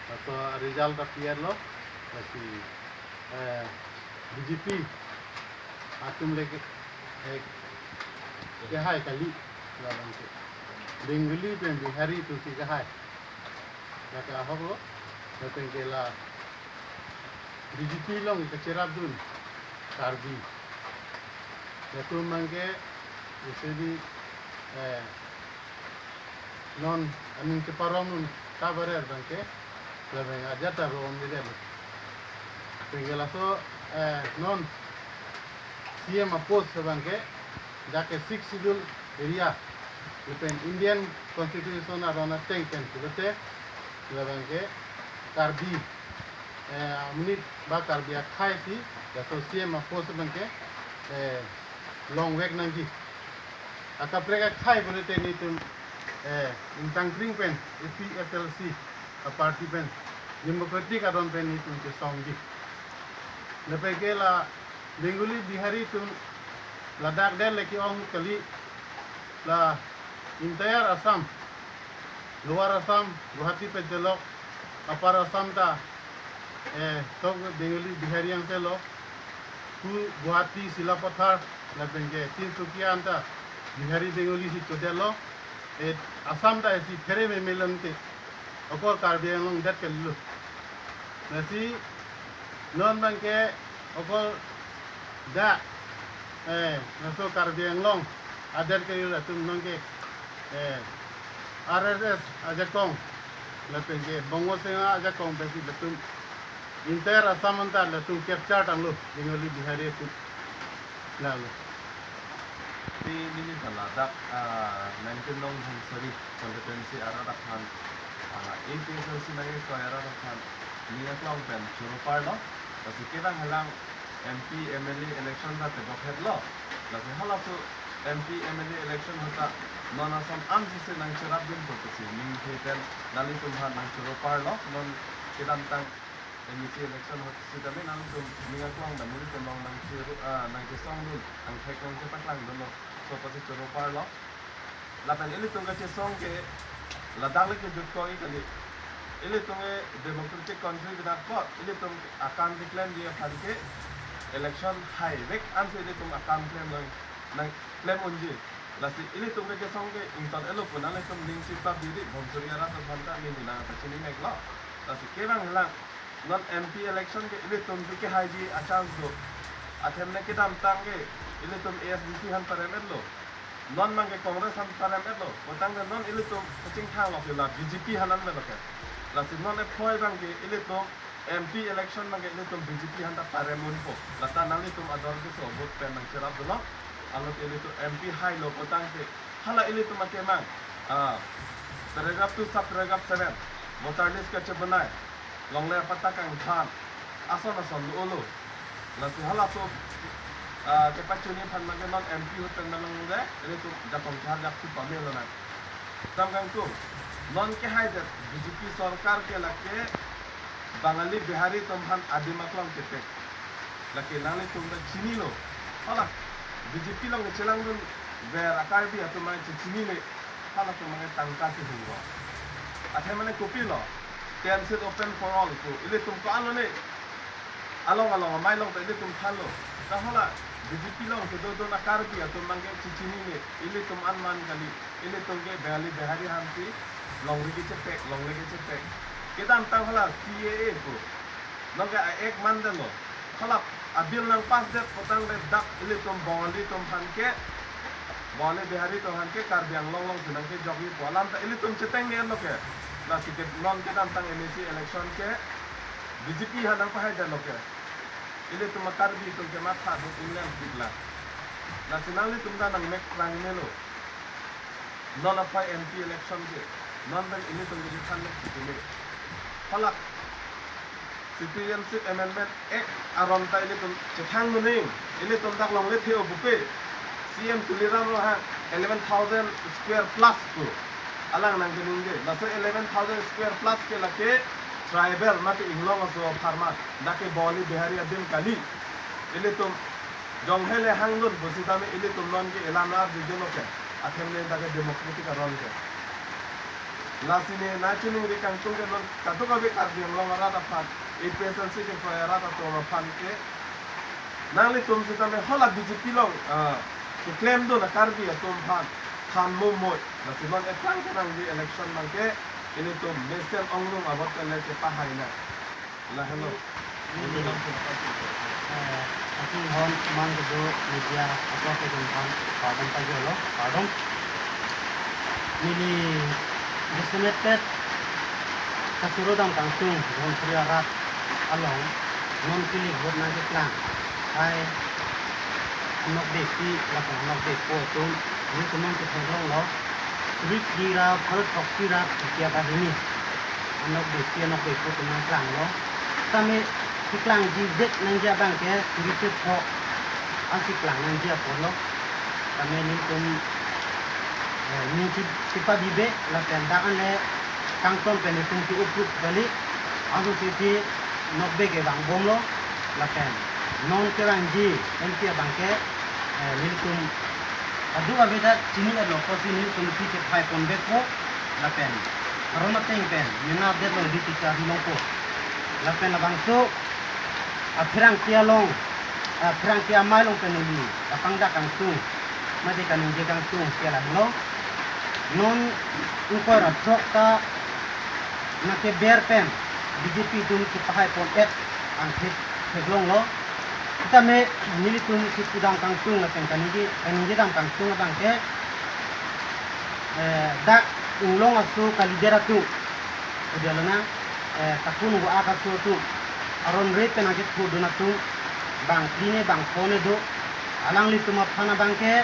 atau result appear lo masih BJP atum lagi hai kali dalam itu Bengali dan Bihari itu sih hai kata apa lo kata kela BJP long kecerap dun karbi itu mangke jadi non aning keparom nun kabarer bangke lebih aja taruh om di dalam tinggal so non CM apos bangke jaket 6 schedule area lepen Indian Constitution arona tengken sebete lebangke karbi menit bakar biak khai si ya so CM apos bangke long weg nanti akap mereka khai boleh teni tu intang kring pen APHLC party pen demokratik adon pen itu ke song di lepas ke la Bengali Bihari tu Ladakh dan leki ong kali la entire Assam luar Assam Guwahati pe jelok upper Assam ta तो Bengali Bihari yang telo ku Guwahati Silapathar la benge Tinsukia anta Bihari Bengali si chodelo Assam ta esi fere me melante okor karbi long dat kellu nasi non bangke okor da naso karbi long adat kellu tum nongke RSS ajakong latenge bongo senga ajakong besi betum entire Assam anta latum capture tanglo Bengali Bihari tu lalu di ini Ladakh 19 Donsuri Constituency Arakan APHLC nagi ko Arakan niya klong pen churupar lo kasi kita halang MP MLA election ta te dokhet lo kasi hala tu MP MLA election hota non Assam amsi nang churap din ko kasi ning heten dali tumhan nang churupar lo non kita tang MEC election hot sida me nang tum niya klong da muli tumong nang chiru nang kisong nun ang thekong ke paklang lo so pasi churupar lo lapan ili tung ke song ke Ladakh lagi jut ko ikali ili tung democratic country bidat ko ili tung akan declare dia Pharangke election high rek anse ili tung akan claim nang claim unji lasi ili tung ke song ke intan elo pun ale tung ning sita bidi Donsuri ara to banta ni na pachini mek lo lasi kerang hilang non MP election ke ili tung ke haji achang do athemne ke dam tang ke ili tung AFDC han paremet lo non mang ke Congress han paremet lo otang non ili tung kaching thang lo la BJP hanan me lo ke lasi non e phoi bang ke ili tung MP election mang ke ili tung BJP han ta paremun po lata nang ili tung ador ke so vote pen mang cherap do lo alot ili tung MP high lo otang ke hala ili tung make mang paragraph 2 sub paragraph 7 voter list ke chebanai longle pata kang than ason lo lasi hala so cepat cuni pan makan non MP hutan dalam muda, ini tu datang cahaya tu pamela nak. Tamkan tu non ke hajar BJP sarkar ke lake Bengali Bihari tumhan adi maklang ketek, lake nani tumda cini lo, hala BJP long celang dun ber akar bi atau mana cini le, hala tu mana tangka tu hingga. Athe mana kopi lo, TNC open for all tu, ini tum ko alo le, along mai long tu ini tum thalo, dah hala BJP long se do na karbi atau mangke cicini ne ili tum anman kali ili tum ke Bengali Bihari hamsi long lagi cepek kita antang hala CAA ko nongke ek mande lo hala abil nang pas det potang de dak ili tum Bengali tum Pharangke Bengali Bihari tum Pharangke karbi ang long senang ke jogi polam ta ili tum ceteng ne lo ke la sikit non kita antang MEC election ke BJP hanang pahai da lo ke ili tu makar bi tu ke matha do England bigla nationally tum da nang mek rang melo non apa MP election ke non ban ini tum di khan mek tu falak citizenship amendment act aron ta ili tum chethang muning ili tum dak long le theo bupe CM tuliram lo ha 11,000 square plus tu alang nang gening de naso 11,000 square plus ke lake tribal mati inglong aso farma dake Bengali Bihari adin kali ili tum jonghele hangun bositame ili tum non ke elana region ke athemne dake democratic aron ke lasine nachuni ri kangtung ke non katuka be kardiam lo marata phan APHLC ke koyara ta to Pharangke nangli tum sitame hola BJP long ke claim do na karbi atum phan momoy nasinon etang kanang di election mangke ini to mesel onglung abot kale ke pahaina la hello Aking hon man do media apa ke dumpan pardon pa jolo pardon nili disseminated kasurudam kangtung Donsuri arat along non kili hot na kitlang ai nok de pi la ko nok de po tun ni kumon ke thong lo rik dira pharat oksira kia ta hini nok de pi nok de po tun na klang lo tame siklang ji det nang ja bang ke rik po asiklang nang ja po lo tame ni tum ni tipa bibe la tenda ane kangton pe ni tum ti uprup bali asu sisi nok be ke bang bom lo la ten non kerangji empia bangke niltum adu abeda chini lo ko sini tum si ke phai pon be ko la pen arona teng pen mina de lo di tika hilong ko la pen la bangso Pharangke long Pharangke mai long pen ni apang da kang tu ma de kan je kang tu ke la lo non uko ra thok ta na ke ber pen BJP tum ki phai pon et ang long lo kita me nili tum si kudang kangtung la kan kaniji dam kangtung bang ke dak ulong asu kalidera tu udialana takun wa aka su tu aron re penagit ku donatu bang kline bang pone do alang li tuma phana bang ke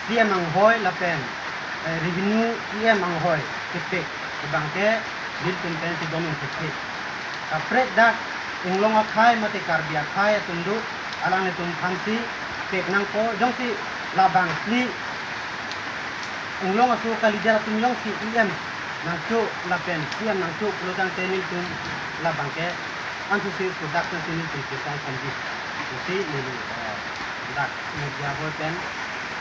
siam ang hoy la pen revenue iam ang hoy kete bang ke bil tum pen si domin kete kapret dak inglong akai mati karbia kai tundu alang tum phansi tek nang ko jong si labang kli inglong asu kalidera tum jong si iam nang chu la pen siam nang chu klojang tenil tum labang ke antu si sudak na sini tum kisai kanji si ni dak media boy pen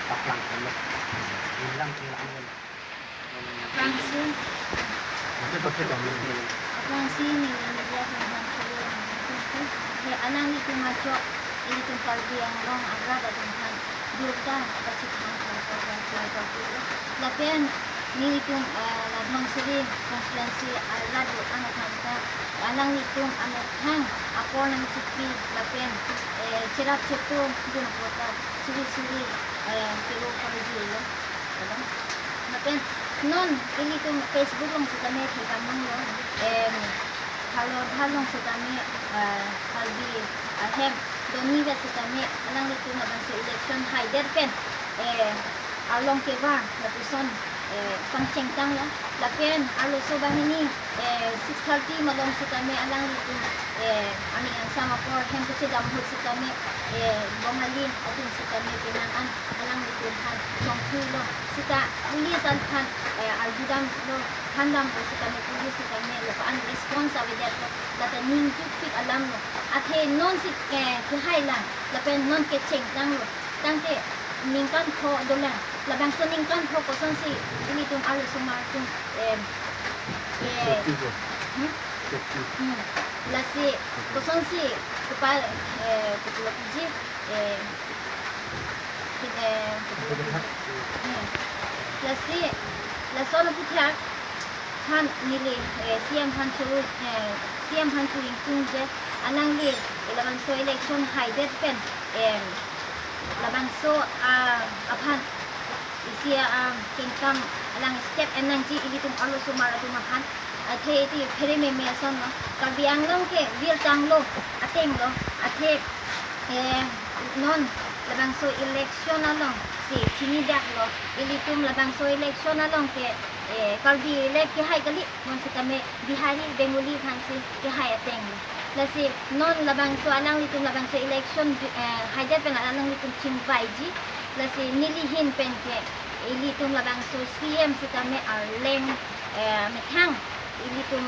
paklang ko ilang kilang ko Langsung Nanti pakai kami. langsung ni media tentang he anang itu ngaco ini tempat yang long agra dan tentang durga pasti tentang lapian ni itu Donsuri Constituency APHLC anak tentang anang itu anak tang apa nang cipi lapian cerap cetu dun kota suri kilo kalji lo lapian non ini itu Facebook long sudah ni kita menglo kalau halong sutami kalbi hem doni vet sutami alang itu naban se election haider pen along kepha lapison pangcheng tang la lapen alo sobahini 6:30 malong sutami alang itu ani ang sama por hem kasi damhul sutami bomalin atun sutami pinangan alang itu han songkulo sita uli salhan albudam lo handam po sutami puli sutami lapaan responsibilidad lo data ninjuk pik alam lo athe non si kihailan lapen non ke cheng tang lo tangte ningkan ko dolan labang so ningkan ko koson si ini tum alo sumar tum lasi koson si kepal ji lasi lasolo putyak han nili siam han turing tungje anang li labang so election haidet pen labang so apan isia kingkam alang step enang ji ilitum alo sumara tumahan athe iti phere me son no kabiang long ke vir tang lo ateng lo athe non labang so election along si chinidak lo ilitum labang so election along ke kalbi lek ke hai kali mon sitame bihari benguli phansi ke hai ateng lasi non labang so alang litum labang so election haidat pen alang litum chimpai ji lasi nilihin pen ke ilitum labang so CM sitame leng methang ilitum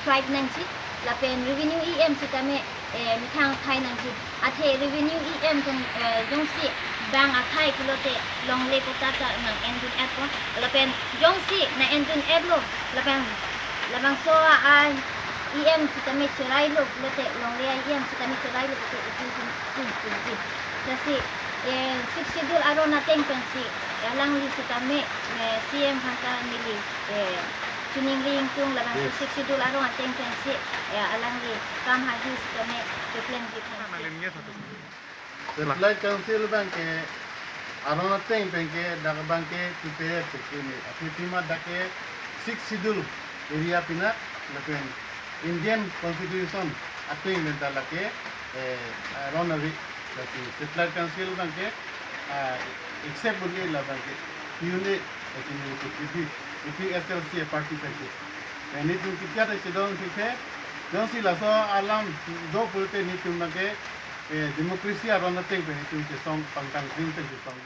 tribe nangji lapen revenue EM sitame methang thai nangji athe revenue EM tung jongsi bang akai kulote long le potata nang endun epo lapen jongsi na endun eblo lapen labang soa ay em sitame cerai lo kulote long le em sitame cerai lo kulote itu kasi 60 dul aro na teng pensi alang li sitame CM hangka mili tuning ring tung labang 60 dul aro na teng pensi alang li kam hagi sitame plan gitu. Supply Council banke arona teng banke dak banke prepare tekini apitima dake 6 schedule area pina lapen Indian Constitution ateng mentala ke arona ri tapi Supply Council banke except bulge la banke unit atini APHLC party banke ini tu kita ada sedang fikir jangan sila so alam do pulte ni tu banke demokrasi arona teng pe tu song pangkang green tu song